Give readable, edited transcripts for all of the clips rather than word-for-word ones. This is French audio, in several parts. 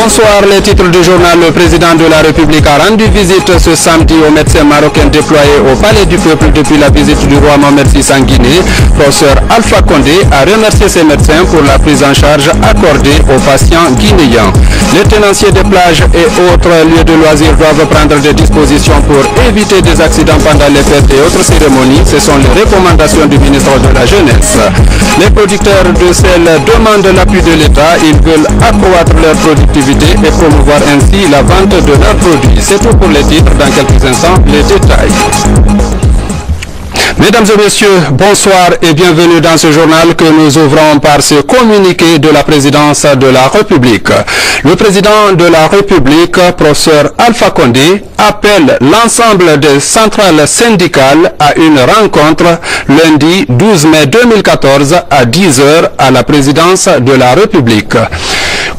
Bonsoir, les titres du journal. Le président de la République a rendu visite ce samedi aux médecins marocains déployés au Palais du Peuple depuis la visite du roi Mohamed VI en Guinée. Professeur Alpha Condé a remercié ses médecins pour la prise en charge accordée aux patients guinéens. Les tenanciers des plages et autres lieux de loisirs doivent prendre des dispositions pour éviter des accidents pendant les fêtes et autres cérémonies. Ce sont les recommandations du ministre de la Jeunesse. Les producteurs de sel demandent l'appui de l'État. Ils veulent accroître leur productivité et promouvoir ainsi la vente de leurs produits. C'est tout pour les titres. Dans quelques instants, les détails. Mesdames et messieurs, bonsoir et bienvenue dans ce journal que nous ouvrons par ce communiqué de la présidence de la République. Le président de la République, professeur Alpha Condé, appelle l'ensemble des centrales syndicales à une rencontre lundi 12 mai 2014 à 10h à la présidence de la République.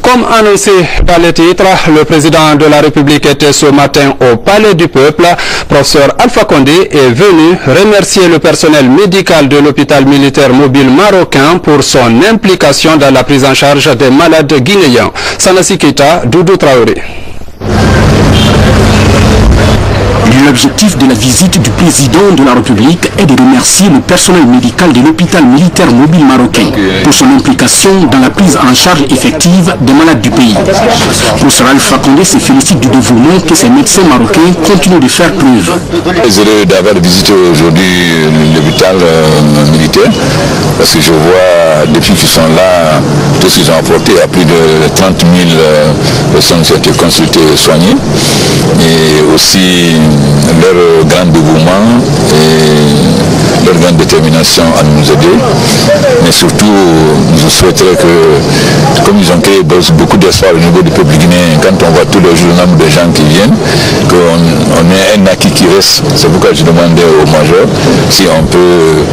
Comme annoncé dans les titres, le président de la République était ce matin au Palais du Peuple. Professeur Alpha Condé est venu remercier le personnel médical de l'hôpital militaire mobile marocain pour son implication dans la prise en charge des malades guinéens. Sanassi Keita, Doudou Traoré. L'objectif de la visite du président de la République est de remercier le personnel médical de l'hôpital militaire mobile marocain pour son implication dans la prise en charge effective des malades du pays. Professeur Alpha Condé se félicite du dévouement que ces médecins marocains continuent de faire preuve. Désolé d'avoir visité aujourd'hui l'hôpital militaire parce que je vois depuis qu'ils sont là, tout ce qu'ils ont apporté à plus de 30 000 personnes qui ont été consultées et soignées, et aussi leur grand dévouement et leur grande détermination à nous aider. Mais surtout, je souhaiterais que, comme ils ont créé beaucoup d'espoir au niveau du peuple guinéen, quand on voit tous les jours le nombre de gens qui viennent, qu'on ait un acquis qui reste. C'est pourquoi je demandais au major si on peut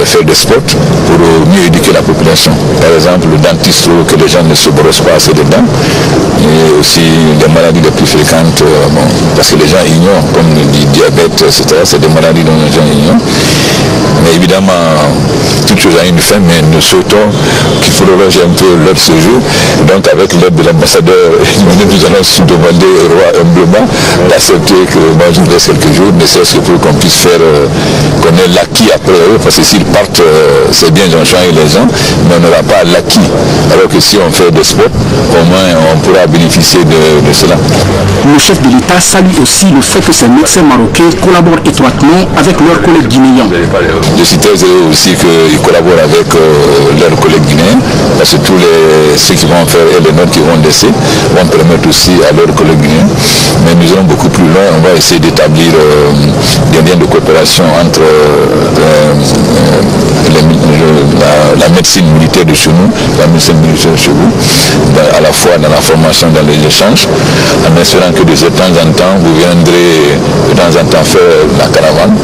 faire des sports pour mieux éduquer la population. Par exemple, le dentiste, que les gens ne se brossent pas assez de dents, et aussi les maladies les plus fréquentes, parce que les gens ignorent, comme le diabète, etc. C'est des maladies dont les gens ignorent. Mais évidemment, toute chose a une fin, mais nous souhaitons qu'il prolonge un peu leur séjour. Donc avec l'aide de l'ambassadeur, nous allons se demander au roi humblement d'accepter que moi je reste quelques jours, ne serait-ce que pour qu'on puisse faire, qu'on ait l'acquis après eux, parce que s'ils partent, c'est bien, ils ont changé les gens, mais on n'aura pas l'acquis. Alors que si on fait des sports, au moins on pourra bénéficier de cela. Le chef de l'État salue aussi le fait que ces médecins marocains collaborent étroitement avec leurs collègues guinéens. Je suis très heureux aussi qu'ils collaborent avec leurs collègues guinéens, parce que tous ceux qui vont faire et les notes qui vont laisser vont permettre aussi à leurs collègues guinéens. Mais nous allons beaucoup plus loin, on va essayer d'établir des liens de coopération entre la médecine militaire de chez nous, la médecine militaire de chez vous, à la fois dans la formation, dans les échanges, en espérant que de temps en temps, vous viendrez de temps en temps faire la caravane,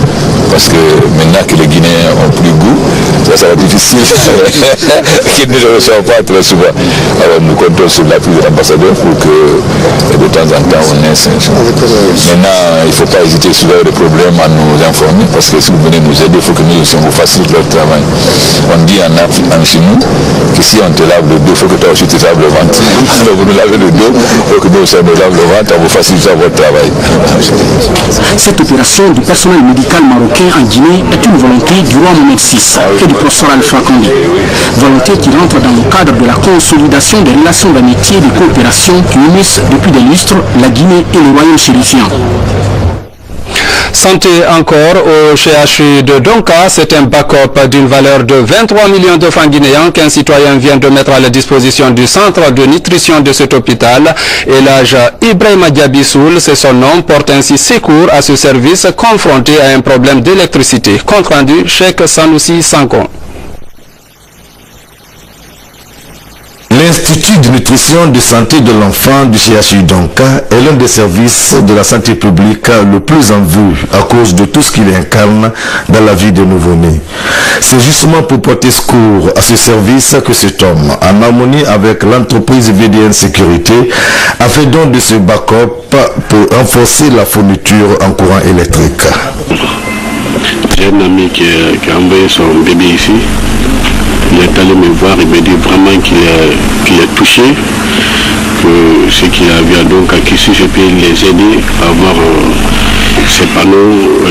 parce que maintenant que les Guinéens ont plus goût, ça va être difficile qu'ils ne le reçoivent pas très souvent. Alors nous comptons sur l'appui de l'ambassadeur pour que de temps en temps on ait ça. Maintenant, il ne faut pas hésiter si vous avez des problèmes à nous informer, parce que si vous venez nous aider, il faut que nous aussi on vous facilite leur travail. On dit en chez nous que si on te lave le dos, il faut que toi aussi tu laves le ventre. Alors vous nous lavez le dos, il faut que nous aussi on nous lave le ventre, on vous facilite votre travail. Cette opération du personnel médical marocain en Guinée est une volonté du roi Mohamed VI et du professeur Alpha Condé. Volonté qui rentre dans le cadre de la consolidation des relations d'amitié et de coopération qui unissent depuis des lustres la Guinée et le royaume chérifien. Santé encore au CHU de Donka, c'est un backup d'une valeur de 23 millions de francs guinéens qu'un citoyen vient de mettre à la disposition du centre de nutrition de cet hôpital. Et l'âge Ibrahima Diabisoul, c'est son nom, porte ainsi secours à ce service confronté à un problème d'électricité. Compte rendu, Cheikh Sanoussi Sangon. L'Institut de nutrition de santé de l'enfant du CHU Donka est l'un des services de la santé publique le plus en vue à cause de tout ce qu'il incarne dans la vie des nouveau-nés. C'est justement pour porter secours à ce service que cet homme, en harmonie avec l'entreprise VDN Sécurité, a fait don de ce backup pour renforcer la fourniture en courant électrique. J'ai un ami qui a envoyé son bébé ici. Il est allé me voir, il me dit vraiment qu'il est touché que ceux qui avaient donc acquis, je peux les aider à avoir ces panneaux,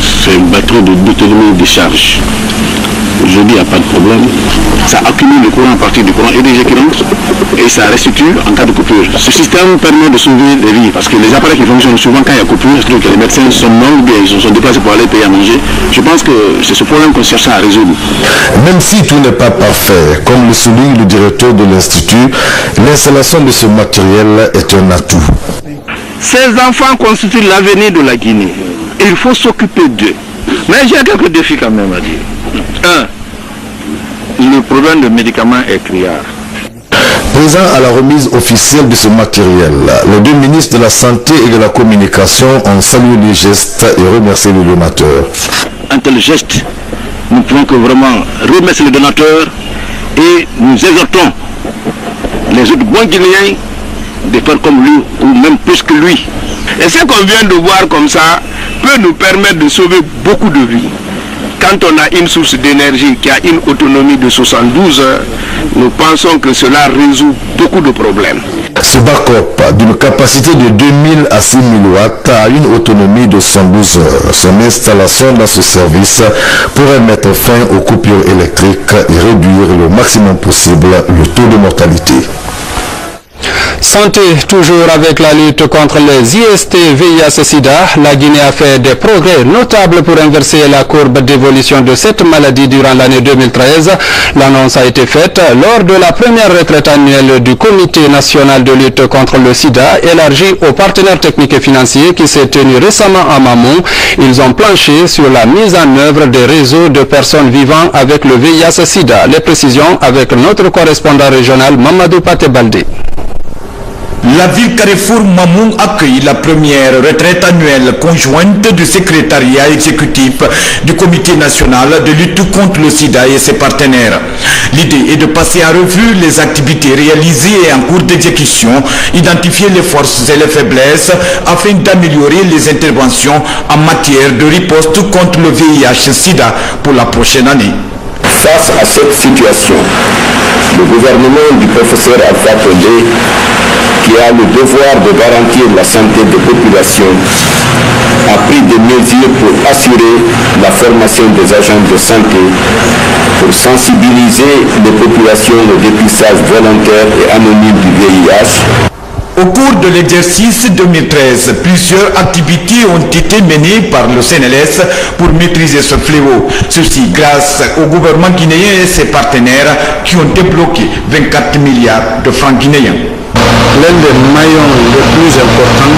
c'est une batterie d'autonomie de charge. Aujourd'hui, il n'y a pas de problème. Ça accumule le courant à partir du courant énergétique qui rentre et ça restitue en cas de coupure. Ce système permet de sauver les vies parce que les appareils qui fonctionnent souvent quand il y a coupure, c'est-à-dire que les médecins sont non ou bien ils sont déplacés pour aller payer à manger. Je pense que c'est ce problème qu'on cherche à résoudre. Même si tout n'est pas parfait, comme le souligne le directeur de l'Institut, l'installation de ce matériel est un atout. Ces enfants constituent l'avenir de la Guinée. Il faut s'occuper d'eux. Mais j'ai quelques défis quand même à dire. Le problème de médicaments est criard. Présent à la remise officielle de ce matériel, les deux ministres de la Santé et de la Communication ont salué les gestes et remercié les donateurs. Un tel geste, nous pouvons que vraiment remercier les donateurs et nous exhortons les autres bons Guinéens de faire comme lui ou même plus que lui. Et ce qu'on vient de voir comme ça peut nous permettre de sauver beaucoup de vies. Quand on a une source d'énergie qui a une autonomie de 72 heures, nous pensons que cela résout beaucoup de problèmes. Ce backup d'une capacité de 2000 à 6000 watts a une autonomie de 112 heures. Son installation dans ce service pourrait mettre fin aux coupures électriques et réduire le maximum possible le taux de mortalité. Santé, toujours avec la lutte contre les IST, VIH-Sida, la Guinée a fait des progrès notables pour inverser la courbe d'évolution de cette maladie durant l'année 2013. L'annonce a été faite lors de la première retraite annuelle du Comité national de lutte contre le sida, élargie aux partenaires techniques et financiers qui s'est tenue récemment à Mamou. Ils ont planché sur la mise en œuvre des réseaux de personnes vivant avec le VIH-Sida. Les précisions avec notre correspondant régional Mamadou Paté-Baldé. La ville Carrefour Mamou accueille la première retraite annuelle conjointe du secrétariat exécutif du Comité national de lutte contre le sida et ses partenaires. L'idée est de passer en revue les activités réalisées et en cours d'exécution, identifier les forces et les faiblesses afin d'améliorer les interventions en matière de riposte contre le VIH-Sida pour la prochaine année. Face à cette situation, le gouvernement du professeur Alpha Condé, qui a le devoir de garantir la santé des populations, a pris des mesures pour assurer la formation des agents de santé, pour sensibiliser les populations au dépistage volontaire et anonyme du VIH. Au cours de l'exercice 2013, plusieurs activités ont été menées par le CNLS pour maîtriser ce fléau. Ceci grâce au gouvernement guinéen et ses partenaires qui ont débloqué 24 milliards de francs guinéens. L'un des maillons les plus importants,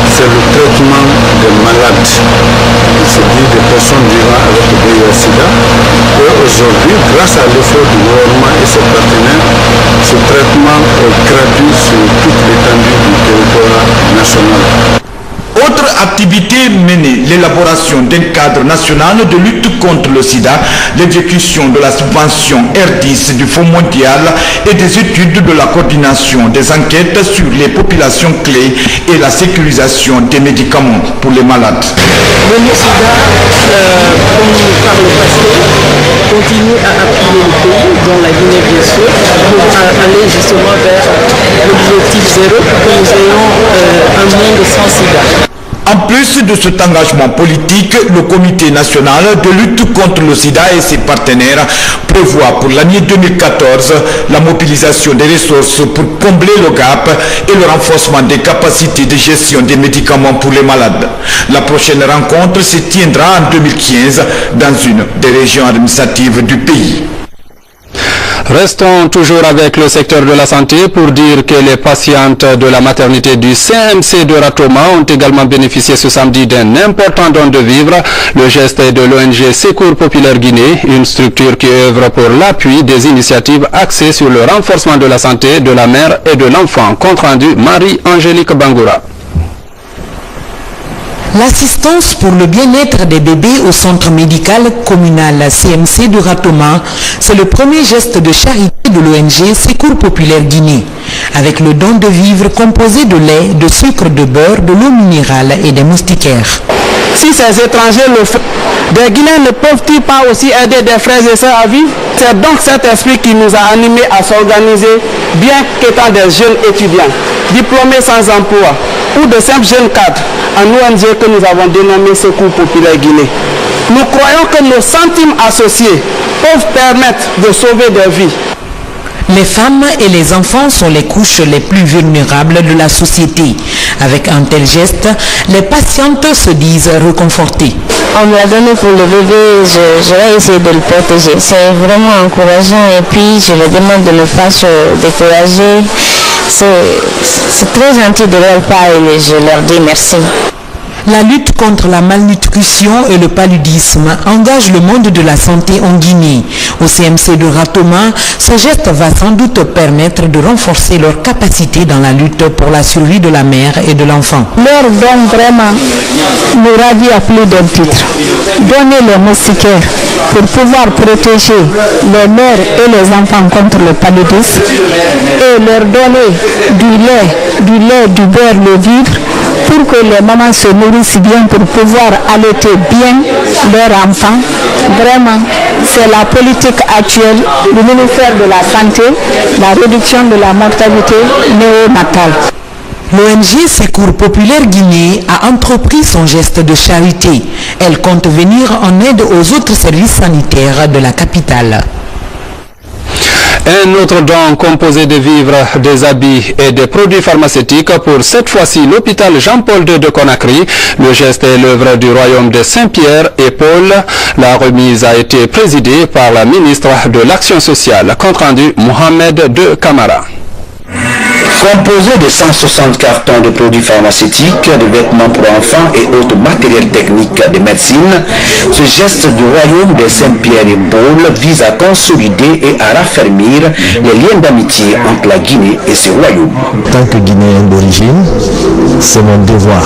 c'est le traitement des malades, c'est-à-dire des personnes vivant avec le VIH-Sida. Et aujourd'hui, grâce à l'effort du gouvernement et ses partenaires, ce traitement est gratuit sur toute l'étendue du territoire national. Autre activité menée, l'élaboration d'un cadre national de lutte contre le sida, l'exécution de la subvention R10 du Fonds mondial et des études de la coordination des enquêtes sur les populations clés et la sécurisation des médicaments pour les malades. Le sida, comme par le passé, continue à appuyer le pays, dont la Guinée bien sûr, pour aller justement vers l'objectif zéro, que nous ayons un monde sans sida. En plus de cet engagement politique, le Comité national de lutte contre le sida et ses partenaires prévoit pour l'année 2014 la mobilisation des ressources pour combler le gap et le renforcement des capacités de gestion des médicaments pour les malades. La prochaine rencontre se tiendra en 2015 dans une des régions administratives du pays. Restons toujours avec le secteur de la santé pour dire que les patientes de la maternité du CMC de Ratoma ont également bénéficié ce samedi d'un important don de vivres. Le geste est de l'ONG Secours Populaire Guinée, une structure qui œuvre pour l'appui des initiatives axées sur le renforcement de la santé de la mère et de l'enfant. Compte rendu Marie-Angélique Bangoura. L'assistance pour le bien-être des bébés au centre médical communal CMC de Ratoma, c'est le premier geste de charité de l'ONG Secours Populaire Guinée, avec le don de vivres composé de lait, de sucre, de beurre, de l'eau minérale et des moustiquaires. Si ces étrangers le font, Des Guinéens ne peuvent-ils pas aussi aider des frères et sœurs à vivre? C'est donc cet esprit qui nous a animés à s'organiser, bien qu'étant des jeunes étudiants, diplômés sans emploi, ou de simples jeunes cadres, en ONG que nous avons dénommé Secours Populaire Guinée. Nous croyons que nos centimes associés peuvent permettre de sauver des vies. Les femmes et les enfants sont les couches les plus vulnérables de la société. Avec un tel geste, les patientes se disent réconfortées. On me l'a donné pour le bébé, je vais essayer de le protéger. C'est vraiment encourageant et puis je leur demande de ne pas se décourager. C'est très gentil de leur part et je leur dis merci. La lutte contre la malnutrition et le paludisme engage le monde de la santé en Guinée. Au CMC de Ratoma, ce geste va sans doute permettre de renforcer leur capacité dans la lutte pour la survie de la mère et de l'enfant. Leur don vraiment nous ravit à plus d'un titre. Donner les moustiquaires pour pouvoir protéger les mères et les enfants contre le paludisme et leur donner du lait, du beurre, le vivre pour que les mamans se nourrissent bien pour pouvoir allaiter bien leurs enfants. Vraiment, c'est la politique actuelle du ministère de la Santé, la réduction de la mortalité néonatale. L'ONG Secours Populaire Guinée a entrepris son geste de charité. Elle compte venir en aide aux autres services sanitaires de la capitale. Un autre don composé de vivres, des habits et des produits pharmaceutiques pour cette fois-ci l'hôpital Jean-Paul II de Conakry. Le geste est l'œuvre du royaume de Saint-Pierre et Paul. La remise a été présidée par la ministre de l'Action sociale. Compte rendu Mohamed de Camara. Composé de 160 cartons de produits pharmaceutiques, de vêtements pour enfants et autres matériels techniques de médecine, ce geste du royaume de Saint-Pierre et Paul vise à consolider et à raffermir les liens d'amitié entre la Guinée et ce royaume. En tant que Guinéen d'origine, c'est mon devoir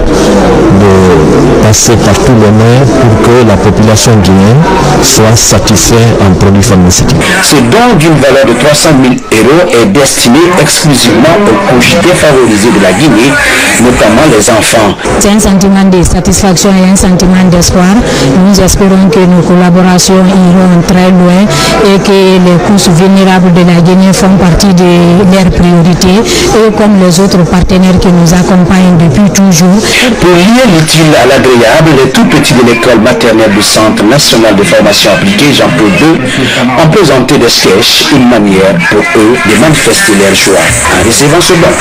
de passer par tous les moyens pour que la population guinéenne soit satisfaite en produits pharmaceutiques. Ce don d'une valeur de 300 000 € est destiné exclusivement aux couches défavorisées de la Guinée, notamment les enfants. C'est un sentiment de satisfaction et un sentiment d'espoir. Nous espérons que nos collaborations iront très loin et que les couches vulnérables de la Guinée font partie de leurs priorités et comme les autres partenaires qui nous accompagnent depuis toujours. Pour lier l'utile à l'agréable, les tout petits de l'école maternelle du Centre national de formation appliquée Jean-Paul II ont présenté des sketchs, une manière pour eux de manifester leur joie en recevant ce don.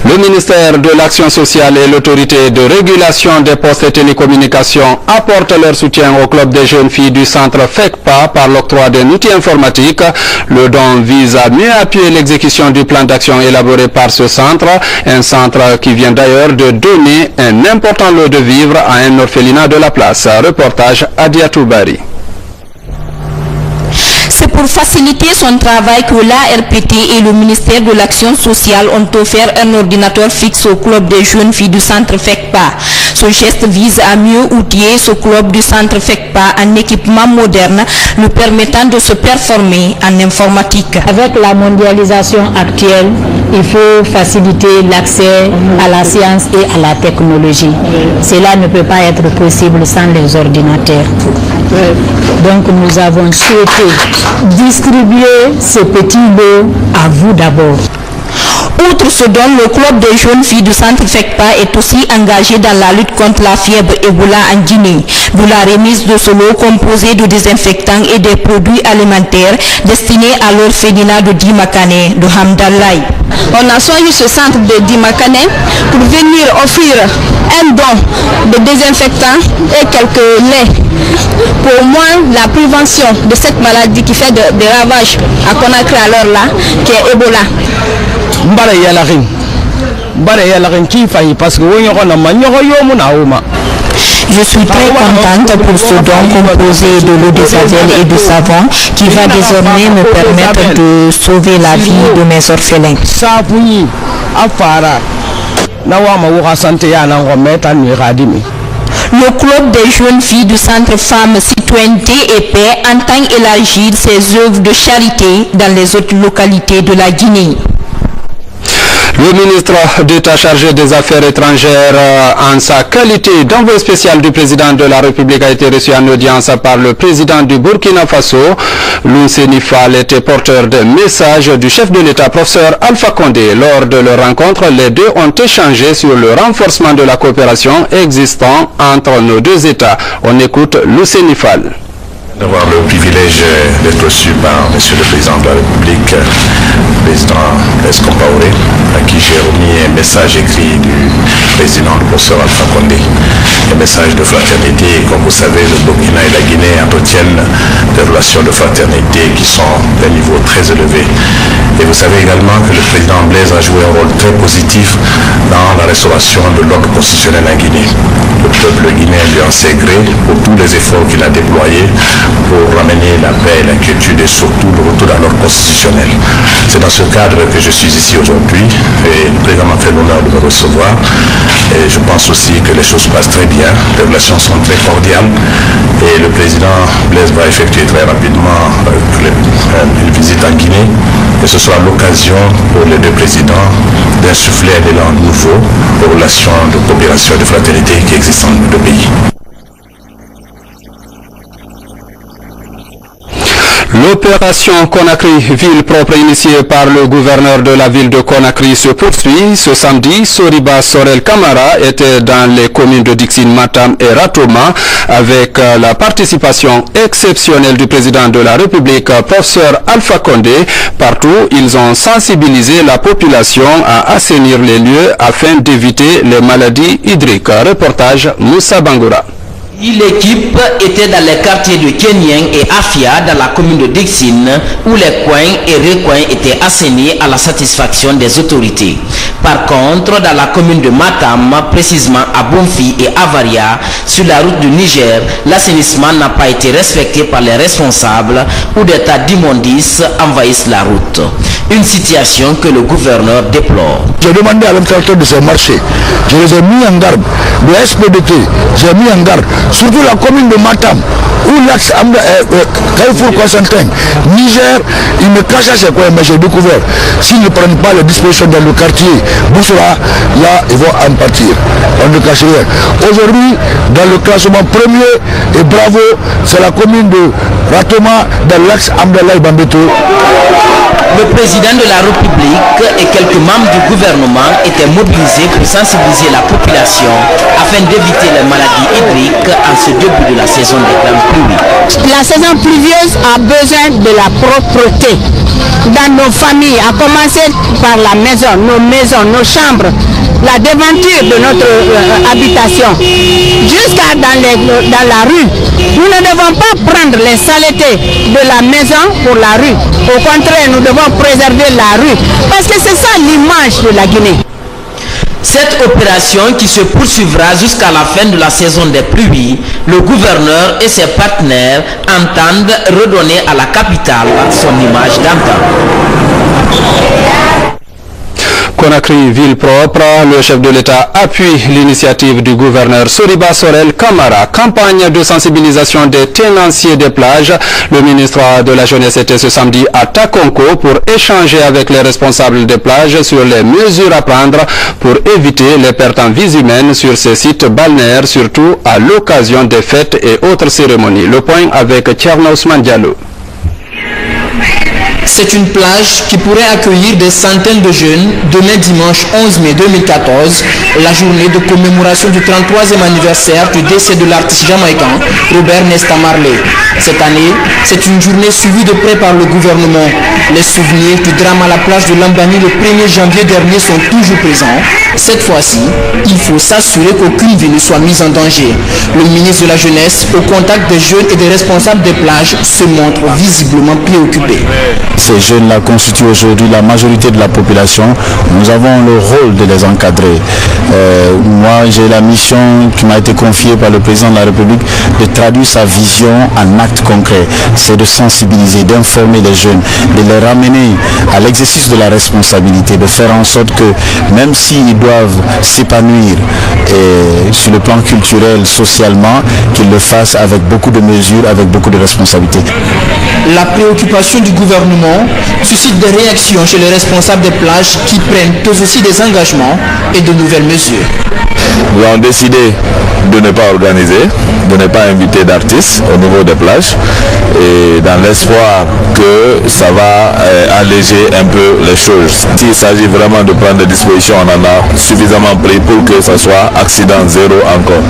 Le ministère de l'Action sociale et l'autorité de régulation des postes et télécommunications apportent leur soutien au club des jeunes filles du centre FECPA par l'octroi d'un outil informatique. Le don vise à mieux appuyer l'exécution du plan d'action élaboré par ce centre, un centre qui vient d'ailleurs de donner un important lot de vivres à un orphelinat de la place. Reportage Adiatou Bari. C'est pour faciliter son travail que l'ARPT et le ministère de l'Action sociale ont offert un ordinateur fixe au club des jeunes filles du centre FECPA. Ce geste vise à mieux outiller ce club du centre FECPA en équipement moderne, lui permettant de se performer en informatique. Avec la mondialisation actuelle, il faut faciliter l'accès à la science et à la technologie. Cela ne peut pas être possible sans les ordinateurs. Donc nous avons souhaité distribuer ce petit lot à vous d'abord. Outre ce don, le club des jeunes filles du centre FECPA est aussi engagé dans la lutte contre la fièvre Ebola en Guinée, d'où la remise de ce lot composé de désinfectants et des produits alimentaires destinés à l'orphelinat de Dimakane de Hamdallaï. On a choisi ce centre de Dimakane pour venir offrir un don de désinfectants et quelques laits pour au moins la prévention de cette maladie qui fait des ravages à Conakry à l'heure là, qui est Ebola. Je suis très contente pour ce don composé de l'eau de javel et de savon qui va désormais me permettre de sauver la vie de mes orphelins. Le club des jeunes filles du centre Femmes, Citoyenneté et Paix entend élargir ses œuvres de charité dans les autres localités de la Guinée. Le ministre d'État chargé des Affaires étrangères, en sa qualité d'envoyé spécial du président de la République, a été reçu en audience par le président du Burkina Faso. Lousséni Fall était porteur de message du chef de l'État, professeur Alpha Condé. Lors de leur rencontre, les deux ont échangé sur le renforcement de la coopération existant entre nos deux États. On écoute Lousséni Fall. D'avoir le privilège d'être reçu par M. le Président de la République, le Président Blaise Compaoré, à qui j'ai remis un message écrit du Président, le professeur Alpha Condé, un message de fraternité. Comme vous savez, le Burkina et la Guinée entretiennent des relations de fraternité qui sont d'un niveau très élevé. Et vous savez également que le Président Blaise a joué un rôle très positif dans la restauration de l'ordre constitutionnel en Guinée. Le peuple guinéen lui en sait gré pour tous les efforts qu'il a déployés pour ramener la paix, la quiétude et surtout le retour à l'ordre constitutionnel. C'est dans ce cadre que je suis ici aujourd'hui et le président m'a fait l'honneur de me recevoir et je pense aussi que les choses passent très bien, les relations sont très cordiales et le président Blaise va effectuer très rapidement une visite en Guinée et ce sera l'occasion pour les deux présidents d'insuffler un élan nouveau aux relations de coopération et de fraternité qui existent entre nos deux pays. L'opération Conakry Ville Propre initiée par le gouverneur de la ville de Conakry se poursuit. Ce samedi, Soriba Sorel Kamara était dans les communes de Dixine, Matam et Ratoma avec la participation exceptionnelle du président de la République, professeur Alpha Condé. Partout, ils ont sensibilisé la population à assainir les lieux afin d'éviter les maladies hydriques. Reportage Moussa Bangoura. L'équipe était dans les quartiers de Kenyang et Afia dans la commune de Dixine où les coins et recoins étaient assainis à la satisfaction des autorités. Par contre, dans la commune de Matam, précisément à Bonfi et Avaria, sur la route du Niger, l'assainissement n'a pas été respecté par les responsables où des tas d'immondices envahissent la route. Une situation que le gouverneur déplore. J'ai demandé à l'administrateur de ces marchés, je les ai mis en garde, le SPDT, j'ai mis en garde, surtout la commune de Matam, où l'axe Carrefour Constantin, Niger, ils me cachent ces coins, mais j'ai découvert, s'ils ne prennent pas les dispositions dans le quartier, Boussora, là, ils vont en partir. On ne cache rien. Aujourd'hui, dans le classement premier, et bravo, c'est la commune de Ratoma, dans l'axe Amdallah Bambeto. Le président de la République et quelques membres du gouvernement étaient mobilisés pour sensibiliser la population afin d'éviter les maladies hydriques en ce début de la saison des grandes pluies. La saison pluvieuse a besoin de la propreté dans nos familles, à commencer par la maison, nos chambres, la devanture de notre habitation, jusqu'à dans la rue. Nous ne devons pas prendre les saletés de la maison pour la rue. Au contraire, nous devons préserver la rue, parce que c'est ça l'image de la Guinée. Cette opération qui se poursuivra jusqu'à la fin de la saison des pluies, le gouverneur et ses partenaires entendent redonner à la capitale son image d'antan. Conakry Ville Propre, le chef de l'État appuie l'initiative du gouverneur Soriba Sorel Kamara. Campagne de sensibilisation des tenanciers des plages. Le ministre de la Jeunesse était ce samedi à Takonko pour échanger avec les responsables des plages sur les mesures à prendre pour éviter les pertes en vies humaines sur ces sites balnéaires, surtout à l'occasion des fêtes et autres cérémonies. Le point avec Tcherno Ousmane Diallo. C'est une plage qui pourrait accueillir des centaines de jeunes demain dimanche 11 mai 2014, la journée de commémoration du 33e anniversaire du décès de l'artiste jamaïcain Robert Nesta Marley. Cette année, c'est une journée suivie de près par le gouvernement. Les souvenirs du drame à la plage de Lambani le 1er janvier dernier sont toujours présents. Cette fois-ci, il faut s'assurer qu'aucune vie ne soit mise en danger. Le ministre de la Jeunesse, au contact des jeunes et des responsables des plages, se montre visiblement préoccupé. Ces jeunes-là constituent aujourd'hui la majorité de la population. Nous avons le rôle de les encadrer. Moi, j'ai la mission qui m'a été confiée par le président de la République de traduire sa vision en actes concrets. C'est de sensibiliser, d'informer les jeunes, de les ramener à l'exercice de la responsabilité, de faire en sorte que même s'ils doivent s'épanouir sur le plan culturel, socialement, qu'ils le fassent avec beaucoup de mesures, avec beaucoup de responsabilités. La préoccupation du gouvernement suscite des réactions chez les responsables des plages qui prennent eux aussi des engagements et de nouvelles mesures. Nous avons décidé de ne pas organiser, de ne pas inviter d'artistes au niveau des plages et dans l'espoir que ça va alléger un peu les choses. S'il s'agit vraiment de prendre des dispositions, on en a suffisamment pris pour que ça soit accident zéro encore.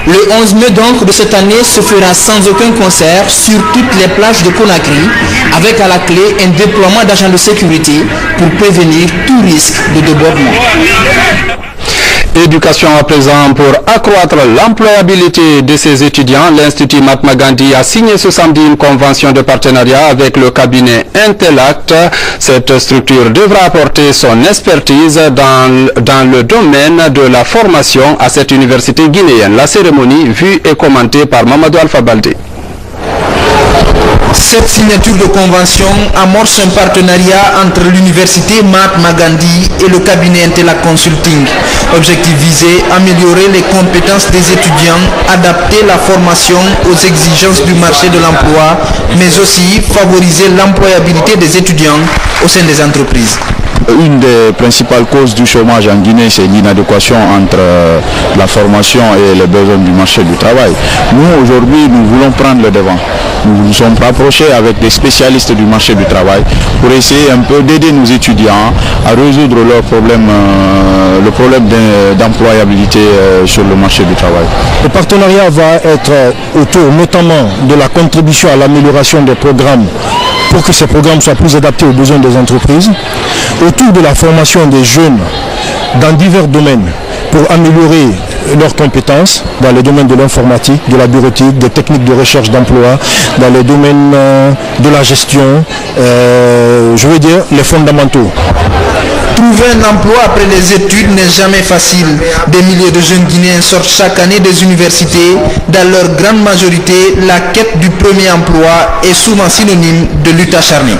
Le 11 mai donc de cette année se fera sans aucun concert sur toutes les plages de Conakry, avec à la clé un déploiement d'agents de sécurité pour prévenir tout risque de débordement. Éducation à présent pour accroître l'employabilité de ses étudiants. L'Institut Mahatma Gandhi a signé ce samedi une convention de partenariat avec le cabinet Intelact. Cette structure devra apporter son expertise dans le domaine de la formation à cette université guinéenne. La cérémonie vue et commentée par Mamadou Alpha Baldé. Cette signature de convention amorce un partenariat entre l'université Mahatma Gandhi et le cabinet Intelact Consulting. Objectif visé, améliorer les compétences des étudiants, adapter la formation aux exigences du marché de l'emploi, mais aussi favoriser l'employabilité des étudiants au sein des entreprises. Une des principales causes du chômage en Guinée, c'est l'inadéquation entre la formation et les besoins du marché du travail. Nous, aujourd'hui, nous voulons prendre le devant. Nous nous sommes rapprochés avec des spécialistes du marché du travail pour essayer un peu d'aider nos étudiants à résoudre leurs problèmes, le problème d'employabilité sur le marché du travail. Le partenariat va être autour notamment de la contribution à l'amélioration des programmes pour que ces programmes soient plus adaptés aux besoins des entreprises, autour de la formation des jeunes dans divers domaines pour améliorer leurs compétences dans les domaines de l'informatique, de la bureautique, des techniques de recherche d'emploi, dans les domaines de la gestion, je veux dire les fondamentaux. Trouver un emploi après les études n'est jamais facile. Des milliers de jeunes Guinéens sortent chaque année des universités. Dans leur grande majorité, la quête du premier emploi est souvent synonyme de lutte acharnée.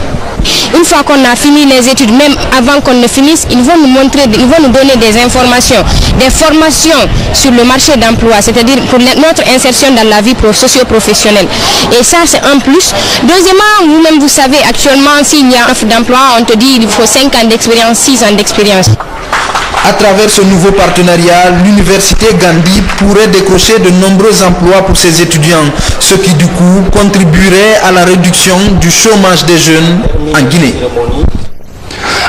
Une fois qu'on a fini les études, même avant qu'on ne finisse, ils vont nous montrer, ils vont nous donner des informations, des formations sur le marché d'emploi, c'est-à-dire pour notre insertion dans la vie socio-professionnelle. Et ça, c'est un plus. Deuxièmement, vous-même, vous savez, actuellement, s'il y a un offre d'emploi, on te dit qu'il faut 5 ans d'expérience, 6 ans d'expérience. À travers ce nouveau partenariat, l'université Gandhi pourrait décrocher de nombreux emplois pour ses étudiants, ce qui du coup contribuerait à la réduction du chômage des jeunes en Guinée.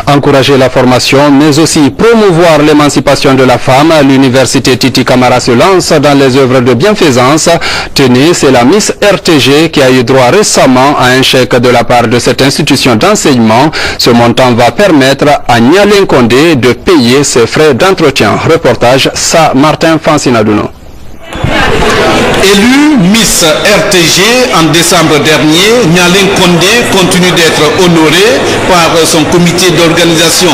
Encourager la formation, mais aussi promouvoir l'émancipation de la femme. L'université Titi Camara se lance dans les œuvres de bienfaisance. Tenez, c'est la Miss RTG qui a eu droit récemment à un chèque de la part de cette institution d'enseignement. Ce montant va permettre à Nyalen Kondé de payer ses frais d'entretien. Reportage Sa Martin Fancinadouno. Élue Miss RTG en décembre dernier, Nyalen Kondé continue d'être honorée par son comité d'organisation.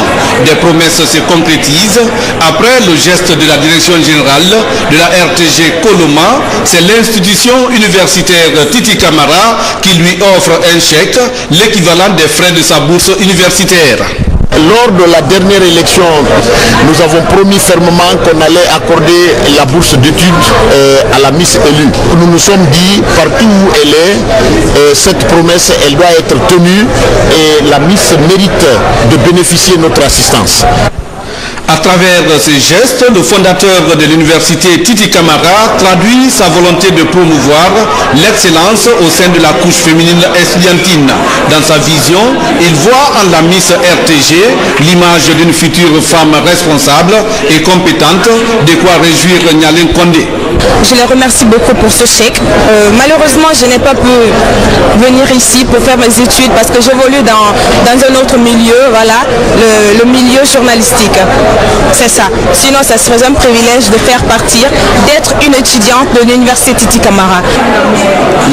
Des promesses se concrétisent. Après le geste de la direction générale de la RTG Koloma, c'est l'institution universitaire Titi Camara qui lui offre un chèque, l'équivalent des frais de sa bourse universitaire. Lors de la dernière élection, nous avons promis fermement qu'on allait accorder la bourse d'études à la Miss élue. Nous nous sommes dit, partout où elle est, cette promesse, elle doit être tenue et la Miss mérite de bénéficier de notre assistance. À travers ces gestes, le fondateur de l'université Titi Camara traduit sa volonté de promouvoir l'excellence au sein de la couche féminine estudiantine. Dans sa vision, il voit en la Miss RTG l'image d'une future femme responsable et compétente, de quoi réjouir Nyalen Kondé. Je les remercie beaucoup pour ce chèque. Malheureusement, je n'ai pas pu venir ici pour faire mes études parce que j'évolue dans un autre milieu, voilà, le milieu journalistique. C'est ça. Sinon, ça serait un privilège de faire partir, d'être une étudiante de l'université Titi Camara.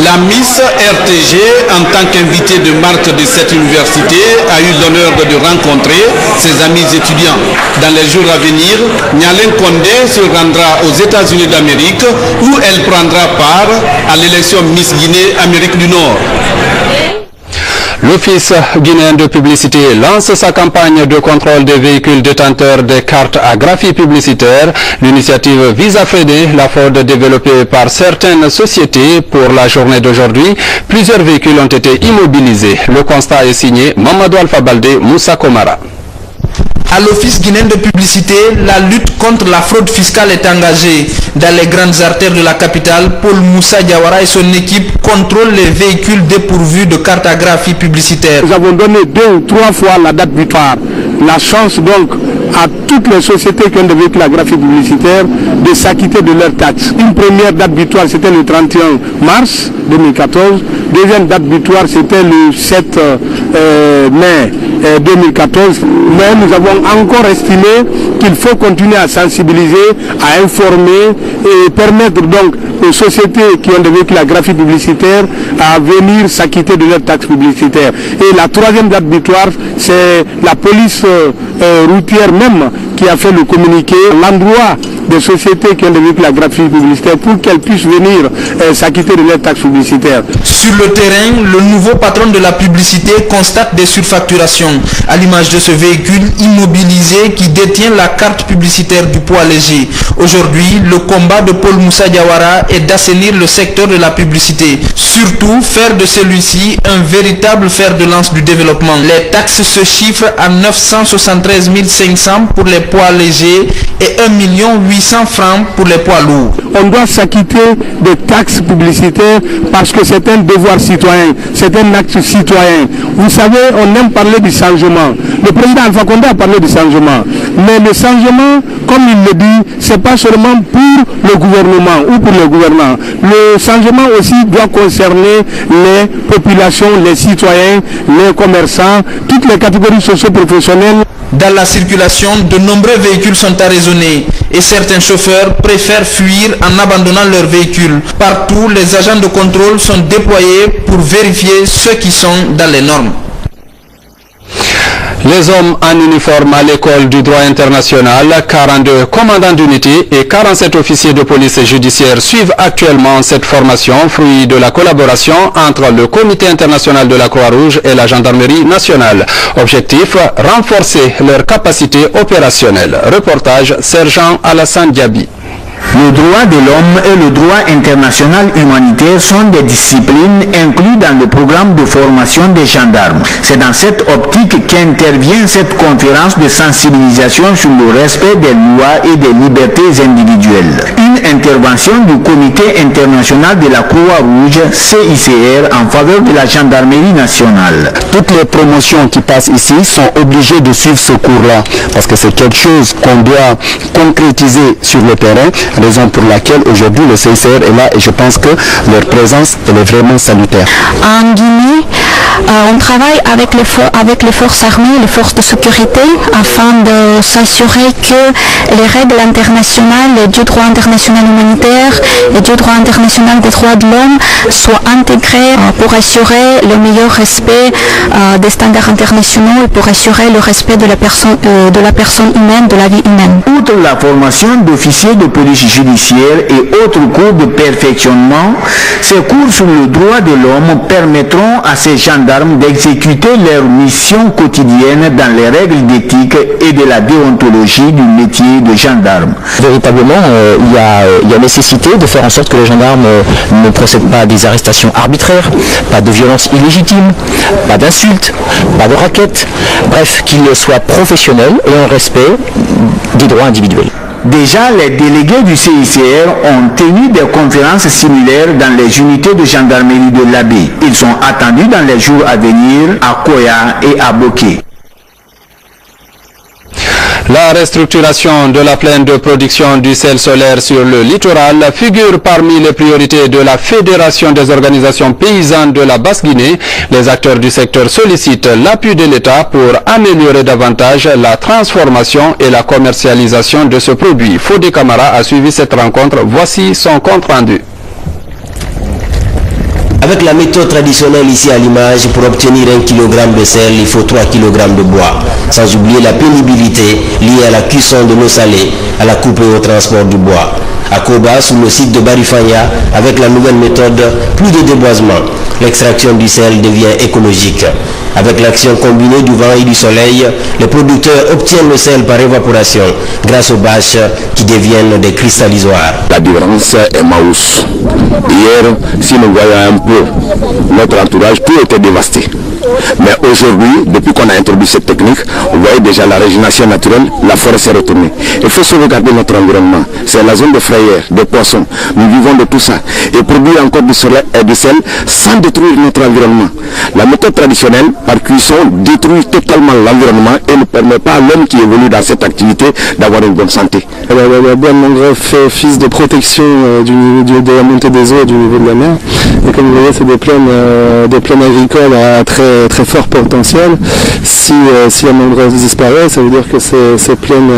La Miss RTG, en tant qu'invitée de marque de cette université, a eu l'honneur de rencontrer ses amis étudiants. Dans les jours à venir, Nyalen Kondé se rendra aux États-Unis d'Amérique où elle prendra part à l'élection Miss Guinée Amérique du Nord. L'Office guinéen de publicité lance sa campagne de contrôle des véhicules détenteurs des cartes à graphie publicitaire. L'initiative vise à freiner la fraude développée par certaines sociétés. Pour la journée d'aujourd'hui, plusieurs véhicules ont été immobilisés. Le constat est signé Mamadou Alpha Baldé, Moussa Komara. À l'Office guinéen de publicité, la lutte contre la fraude fiscale est engagée. Dans les grandes artères de la capitale, Paul Moussa Diawara et son équipe contrôlent les véhicules dépourvus de carte à graphie publicitaire. Nous avons donné 2 ou 3 fois la date butoir. La chance donc à toutes les sociétés qui ont des véhicules à graphie publicitaire de s'acquitter de leurs taxes. Une première date butoir, c'était le 31 mars 2014. Deuxième date butoir, c'était le 7 mai 2014. Mais nous avons encore estimé qu'il faut continuer à sensibiliser, à informer et permettre donc aux sociétés qui ont des véhicules à graphie publicitaire à venir s'acquitter de leurs taxes publicitaires. Et la troisième date butoir, c'est la police routière même qui a fait le communiqué à l'endroit des sociétés qui ont des véhicules à graphie publicitaire pour qu'elles puissent venir s'acquitter de leurs taxes publicitaires. Sur le terrain, le nouveau patron de la publicité constate des surfacturations, à l'image de ce véhicule immobilisé qui détient la carte publicitaire du poids léger. Aujourd'hui, le combat de Paul Moussa Diawara est d'assainir le secteur de la publicité, surtout faire de celui-ci un véritable fer de lance du développement. Les taxes se chiffrent à 973 500 pour les poids légers et 1 800 francs pour les poids lourds. On doit s'acquitter des taxes publicitaires parce que c'est un devoir citoyen, c'est un acte citoyen. Vous savez, on aime parler du changement. Le président Alpha Condé a parlé du changement. Mais le changement, comme il le dit, c'est pas seulement pour le gouvernement ou pour les gouvernants. Le changement aussi doit concerner les populations, les citoyens, les commerçants, toutes les catégories socio-professionnelles. Dans la circulation, de nombreux véhicules sont arraisonnés et certains chauffeurs préfèrent fuir en abandonnant leurs véhicules. Partout, les agents de contrôle sont déployés pour vérifier ceux qui sont dans les normes. Les hommes en uniforme à l'école du droit international, 42 commandants d'unité et 47 officiers de police judiciaire suivent actuellement cette formation, fruit de la collaboration entre le Comité international de la Croix-Rouge et la gendarmerie nationale. Objectif, renforcer leurs capacités opérationnelles. Reportage Sergent Alassane Diaby. Le droit de l'homme et le droit international humanitaire sont des disciplines incluses dans le programme de formation des gendarmes. C'est dans cette optique qu'intervient cette conférence de sensibilisation sur le respect des lois et des libertés individuelles. Une intervention du Comité international de la Croix-Rouge, CICR, en faveur de la gendarmerie nationale. Toutes les promotions qui passent ici sont obligées de suivre ce cours-là, parce que c'est quelque chose qu'on doit concrétiser sur le terrain. Raison pour laquelle aujourd'hui le CICR est là et je pense que leur présence elle est vraiment salutaire. En Guinée, on travaille avec les forces armées, les forces de sécurité afin de s'assurer que les règles internationales du droit international humanitaire et du droit international des droits de l'homme soient intégrées pour assurer le meilleur respect des standards internationaux et pour assurer le respect de la personne humaine, de la vie humaine. Outre la formation d'officiers de police judiciaire et autres cours de perfectionnement, ces cours sur le droit de l'homme permettront à ces gendarmes d'exécuter leur mission quotidienne dans les règles d'éthique et de la déontologie du métier de gendarme. Véritablement, il y a nécessité de faire en sorte que les gendarmes ne procèdent pas à des arrestations arbitraires, pas de violences illégitimes, pas d'insultes, pas de raquettes, bref, qu'ils soient professionnels et en respect des droits individuels. Déjà, les délégués du CICR ont tenu des conférences similaires dans les unités de gendarmerie de l'Abbé. Ils sont attendus dans les jours à venir à Koya et à Boké. La restructuration de la plaine de production du sel solaire sur le littoral figure parmi les priorités de la Fédération des organisations paysannes de la Basse-Guinée. Les acteurs du secteur sollicitent l'appui de l'État pour améliorer davantage la transformation et la commercialisation de ce produit. Fodé Camara a suivi cette rencontre. Voici son compte rendu. Avec la méthode traditionnelle ici à l'image, pour obtenir 1 kg de sel, il faut 3 kg de bois. Sans oublier la pénibilité liée à la cuisson de l'eau salée, à la coupe et au transport du bois. À Koba, sur le site de Barifanya, avec la nouvelle méthode, plus de déboisement. L'extraction du sel devient écologique. Avec l'action combinée du vent et du soleil, les producteurs obtiennent le sel par évaporation grâce aux bâches qui deviennent des cristallisoires. La différence est Maous. Hier, si nous voyons un peu notre entourage, tout était dévasté. Mais aujourd'hui, depuis qu'on a introduit cette technique, vous voyez déjà la régénération naturelle, la forêt s'est retournée. Il faut sauvegarder notre environnement. C'est la zone de frayère, des poissons. Nous vivons de tout ça. Et produire encore du sel sans détruire notre environnement. La méthode traditionnelle, par cuisson, détruit totalement l'environnement et ne permet pas à l'homme qui évolue dans cette activité d'avoir une bonne santé. La boîte mangrove fait office de protection de la montée des eaux et du niveau de la mer. Et comme vous voyez, c'est des plaines agricoles à très fort potentiel. Si la mangrove disparaît, ça veut dire que ces plaines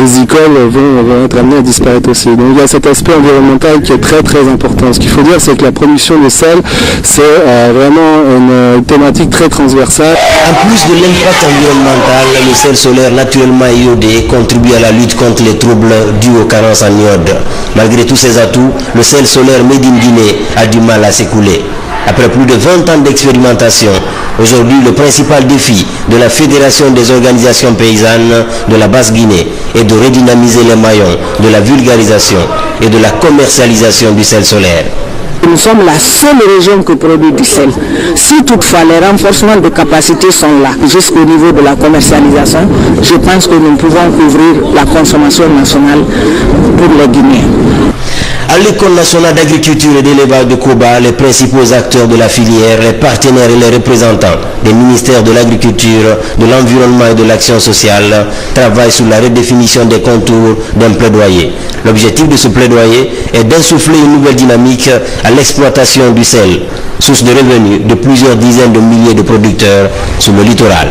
rizicoles vont être amenées à disparaître aussi. Donc il y a cet aspect environnemental qui est très important. Ce qu'il faut dire, c'est que la production de sel, c'est vraiment une thématique très transversale. En plus de l'impact environnemental, le sel solaire naturellement iodé contribue à la lutte contre les troubles dus aux carences en iode. Malgré tous ces atouts, le sel solaire made in Guinée a du mal à s'écouler. Après plus de 20 ans d'expérimentation, aujourd'hui le principal défi de la Fédération des organisations paysannes de la Basse-Guinée est de redynamiser les maillons de la vulgarisation et de la commercialisation du sel solaire. Nous sommes la seule région qui produit du sel. Si toutefois les renforcements de capacités sont là jusqu'au niveau de la commercialisation, je pense que nous pouvons couvrir la consommation nationale pour les Guinéens. À l'École nationale d'agriculture et d'élevage de Koba, les principaux acteurs de la filière, les partenaires et les représentants des ministères de l'agriculture, de l'environnement et de l'action sociale travaillent sur la redéfinition des contours d'un plaidoyer. L'objectif de ce plaidoyer est d'insuffler une nouvelle dynamique à l'exploitation du sel, source de revenus de plusieurs dizaines de milliers de producteurs sur le littoral.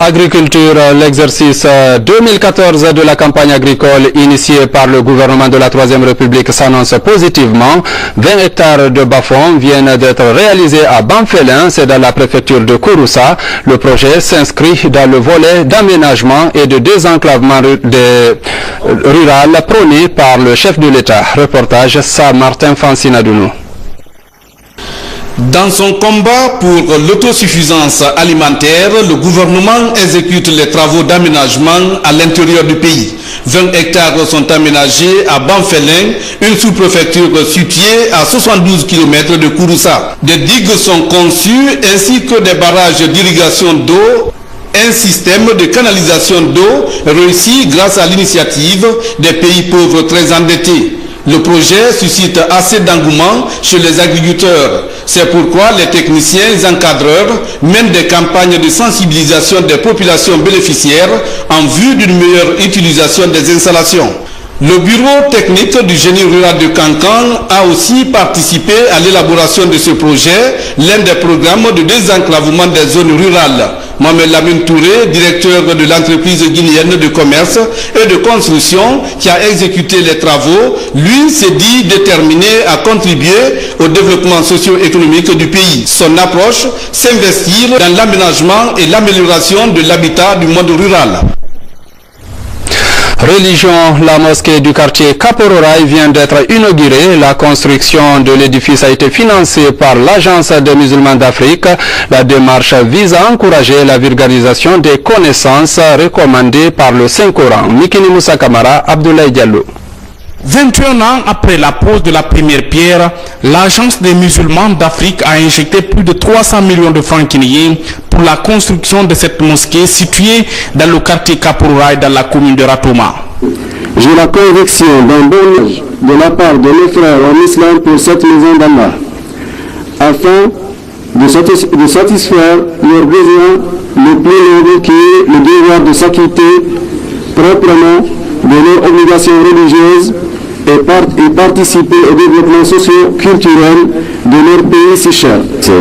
Agriculture, l'exercice 2014 de la campagne agricole initiée par le gouvernement de la Troisième République s'annonce positivement. 20 hectares de bas-fonds viennent d'être réalisés à Banfelin, c'est dans la préfecture de Kouroussa. Le projet s'inscrit dans le volet d'aménagement et de désenclavement rural prôné par le chef de l'État. Reportage Martin Fancinadounou. Dans son combat pour l'autosuffisance alimentaire, le gouvernement exécute les travaux d'aménagement à l'intérieur du pays. 20 hectares sont aménagés à Banfelin, une sous-préfecture située à 72 km de Kouroussa. Des digues sont conçues ainsi que des barrages d'irrigation d'eau. Un système de canalisation d'eau réussi grâce à l'initiative des pays pauvres très endettés. Le projet suscite assez d'engouement chez les agriculteurs. C'est pourquoi les techniciens et encadreurs mènent des campagnes de sensibilisation des populations bénéficiaires en vue d'une meilleure utilisation des installations. Le bureau technique du génie rural de Cancan a aussi participé à l'élaboration de ce projet, l'un des programmes de désenclavement des zones rurales. Mohamed Lamine Touré, directeur de l'entreprise guinéenne de commerce et de construction qui a exécuté les travaux, lui s'est dit déterminé à contribuer au développement socio-économique du pays. Son approche, s'investir dans l'aménagement et l'amélioration de l'habitat du monde rural. Religion, la mosquée du quartier Kapororaï vient d'être inaugurée. La construction de l'édifice a été financée par l'Agence des musulmans d'Afrique. La démarche vise à encourager la vulgarisation des connaissances recommandées par le Saint-Coran. Mikini Moussa Kamara, Abdoulaye Diallo. 21 ans après la pose de la première pierre, l'Agence des musulmans d'Afrique a injecté plus de 300 millions de francs guinéens pour la construction de cette mosquée située dans le quartier Kapororaï dans la commune de Ratoma. J'ai la conviction d'un bon œuvre de la part de mes frères en islam pour cette maison d'Allah, afin de satisfaire leurs besoins le plus noble qui est le devoir de s'acquitter proprement de leurs obligations religieuses et participer au développement socio-culturel de leur pays si cher. C'est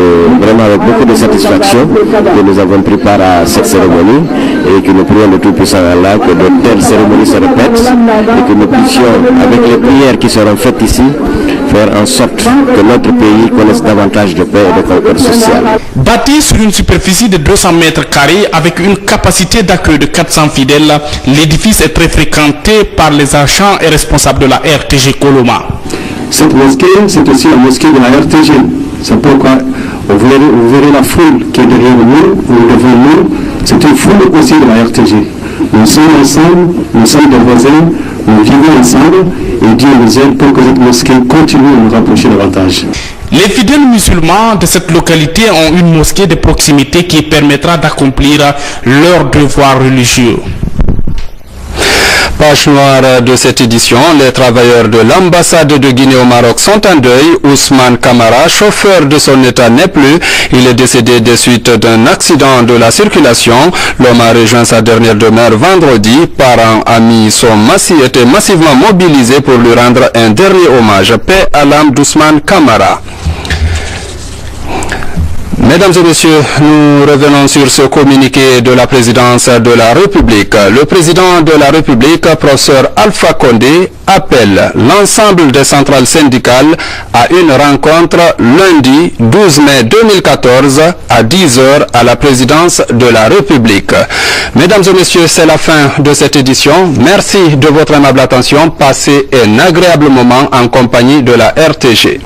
vraiment avec beaucoup de satisfaction que nous avons pris part à cette cérémonie et que nous prions le Tout-Puissant Allah que de telles cérémonies se répètent et que nous puissions, avec les prières qui seront faites ici, faire en sorte que notre pays connaisse davantage de paix et de concorde sociale. Bâti sur une superficie de 200 mètres carrés avec une capacité d'accueil de 400 fidèles, l'édifice est très fréquenté par les agents et responsables de la RTG Koloma. Cette mosquée, c'est aussi la mosquée de la RTG. C'est pourquoi vous verrez la foule qui est derrière nous, ou devant nous, c'est une foule aussi de la RTG. Nous sommes ensemble, nous sommes des voisins, nous vivons ensemble et Dieu nous aide pour que cette mosquée continue à nous rapprocher davantage. Les fidèles musulmans de cette localité ont une mosquée de proximité qui permettra d'accomplir leurs devoirs religieux. Page noire de cette édition, les travailleurs de l'ambassade de Guinée au Maroc sont en deuil. Ousmane Kamara, chauffeur de son état, n'est plus. Il est décédé des suites d'un accident de la circulation. L'homme a rejoint sa dernière demeure vendredi. Parents, amis étaient massivement mobilisés pour lui rendre un dernier hommage. Paix à l'âme d'Ousmane Kamara. Mesdames et messieurs, nous revenons sur ce communiqué de la présidence de la République. Le président de la République, professeur Alpha Condé, appelle l'ensemble des centrales syndicales à une rencontre lundi 12 mai 2014 à 10h à la présidence de la République. Mesdames et messieurs, c'est la fin de cette édition. Merci de votre aimable attention. Passez un agréable moment en compagnie de la RTG.